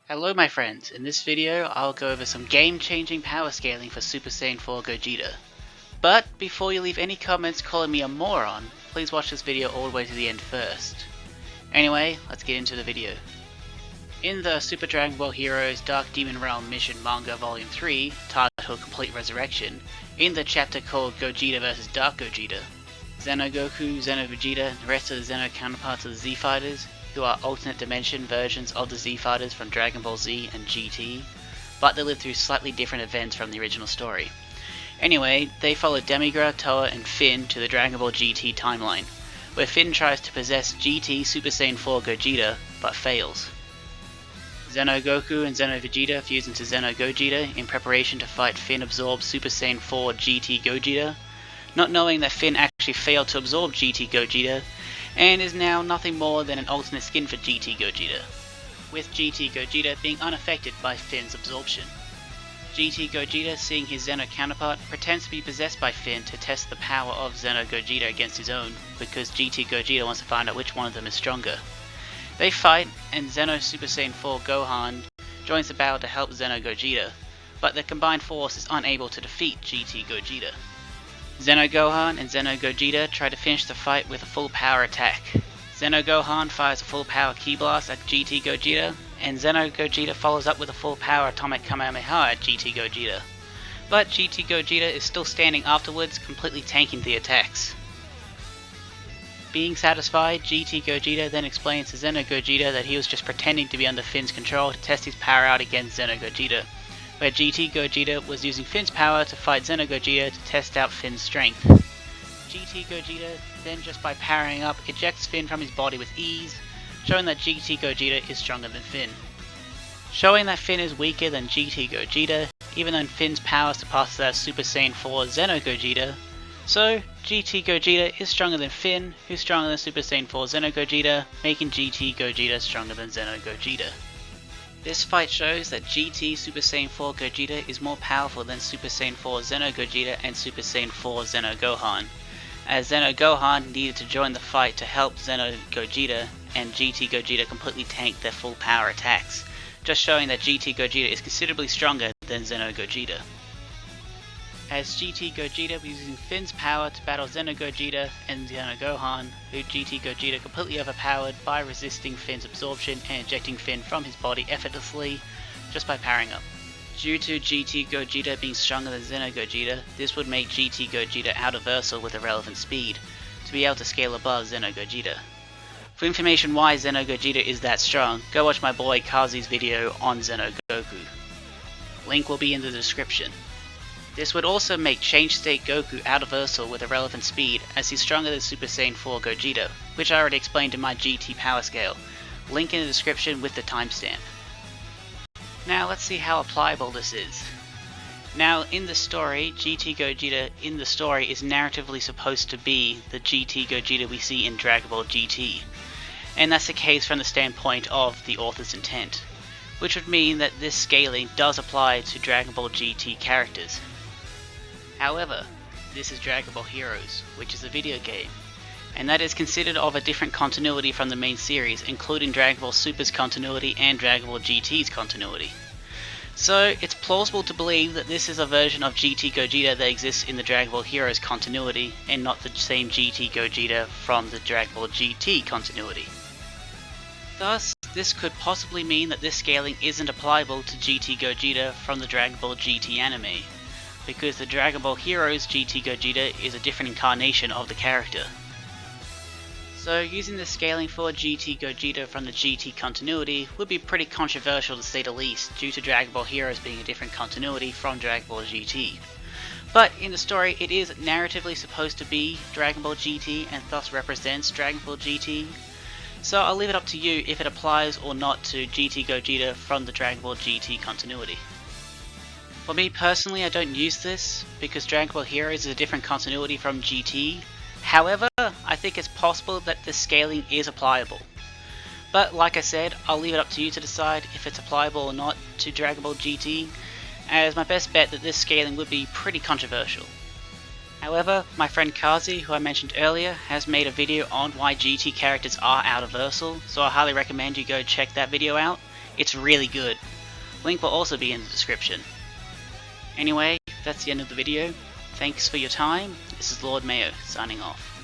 Hello my friends, in this video I'll go over some game-changing power scaling for Super Saiyan 4 Gogeta. But before you leave any comments calling me a moron, please watch this video all the way to the end first. Anyway, let's get into the video. In the Super Dragon Ball Heroes Dark Demon Realm Mission Manga Volume 3, titled Complete Resurrection, in the chapter called Gogeta vs Dark Gogeta, Xenogoku, Xenovegeta, and the rest of the Xeno counterparts of the Z Fighters, who are alternate dimension versions of the Z Fighters from Dragon Ball Z and GT, but they live through slightly different events from the original story. Anyway, they follow Demigra, Toa, and Finn to the Dragon Ball GT timeline, where Finn tries to possess GT Super Saiyan 4 Gogeta, but fails. Xenogoku and Xenovegeta fuse into Xeno Gogeta in preparation to fight Finn-absorbed Super Saiyan 4 GT Gogeta, not knowing that Finn actually failed to absorb GT Gogeta, and is now nothing more than an alternate skin for GT Gogeta, with GT Gogeta being unaffected by Finn's absorption. GT Gogeta, seeing his Xeno counterpart, pretends to be possessed by Finn to test the power of Xeno Gogeta against his own, because GT Gogeta wants to find out which one of them is stronger. They fight, and Xeno Super Saiyan 4 Gohan joins the battle to help Xeno Gogeta, but their combined force is unable to defeat GT Gogeta. Xeno Gohan and Xeno Gogeta try to finish the fight with a full power attack. Xeno Gohan fires a full power Ki Blast at GT Gogeta, and Xeno Gogeta follows up with a full power Atomic Kamehameha at GT Gogeta. But GT Gogeta is still standing afterwards, completely tanking the attacks. Being satisfied, GT Gogeta then explains to Xeno Gogeta that he was just pretending to be under Finn's control to test his power out against Xeno Gogeta, where GT Gogeta was using Finn's power to fight Xeno Gogeta to test out Finn's strength. GT Gogeta then, just by powering up, ejects Finn from his body with ease, showing that GT Gogeta is stronger than Finn. Showing that Finn is weaker than GT Gogeta, even though Finn's power surpasses that of Super Saiyan 4 Xeno Gogeta, so GT Gogeta is stronger than Finn, who's stronger than Super Saiyan 4 Xeno Gogeta, making GT Gogeta stronger than Xeno Gogeta. This fight shows that GT Super Saiyan 4 Gogeta is more powerful than Super Saiyan 4 Xeno Gogeta and Super Saiyan 4 Xeno Gohan, as Xeno Gohan needed to join the fight to help Xeno Gogeta, and GT Gogeta completely tanked their full power attacks, just showing that GT Gogeta is considerably stronger than Xeno Gogeta. As GT Gogeta was using Finn's power to battle Xeno Gogeta and Xeno Gohan, who GT Gogeta completely overpowered by resisting Finn's absorption and ejecting Finn from his body effortlessly, just by powering up. Due to GT Gogeta being stronger than Xeno Gogeta, this would make GT Gogeta out-of-versal with a relevant speed, to be able to scale above Xeno Gogeta. For information why Xeno Gogeta is that strong, go watch my boy Kazi's video on Xeno Goku. Link will be in the description. This would also make Change State Goku out-of-versal with a relevant speed, as he's stronger than Super Saiyan 4 Gogeta, which I already explained in my GT power scale. Link in the description with the timestamp. Now let's see how applicable this is. Now in the story, GT Gogeta in the story is narratively supposed to be the GT Gogeta we see in Dragon Ball GT, and that's the case from the standpoint of the author's intent, which would mean that this scaling does apply to Dragon Ball GT characters. However, this is Dragon Ball Heroes, which is a video game, and that is considered of a different continuity from the main series, including Dragon Ball Super's continuity and Dragon Ball GT's continuity. So it's plausible to believe that this is a version of GT Gogeta that exists in the Dragon Ball Heroes continuity, and not the same GT Gogeta from the Dragon Ball GT continuity. Thus, this could possibly mean that this scaling isn't applicable to GT Gogeta from the Dragon Ball GT anime, because the Dragon Ball Heroes GT Gogeta is a different incarnation of the character. So using the scaling for GT Gogeta from the GT continuity would be pretty controversial to say the least, due to Dragon Ball Heroes being a different continuity from Dragon Ball GT. But in the story it is narratively supposed to be Dragon Ball GT and thus represents Dragon Ball GT, so I'll leave it up to you if it applies or not to GT Gogeta from the Dragon Ball GT continuity. For me personally, I don't use this, because Dragon Ball Heroes is a different continuity from GT. However, I think it's possible that this scaling is applicable. But like I said, I'll leave it up to you to decide if it's applicable or not to Dragon Ball GT, as my best bet that this scaling would be pretty controversial. However, my friend Kazi, who I mentioned earlier, has made a video on why GT characters are out-of-versal, so I highly recommend you go check that video out, It's really good. Link will also be in the description. Anyway, that's the end of the video. Thanks for your time. This is Lord Mayo, signing off.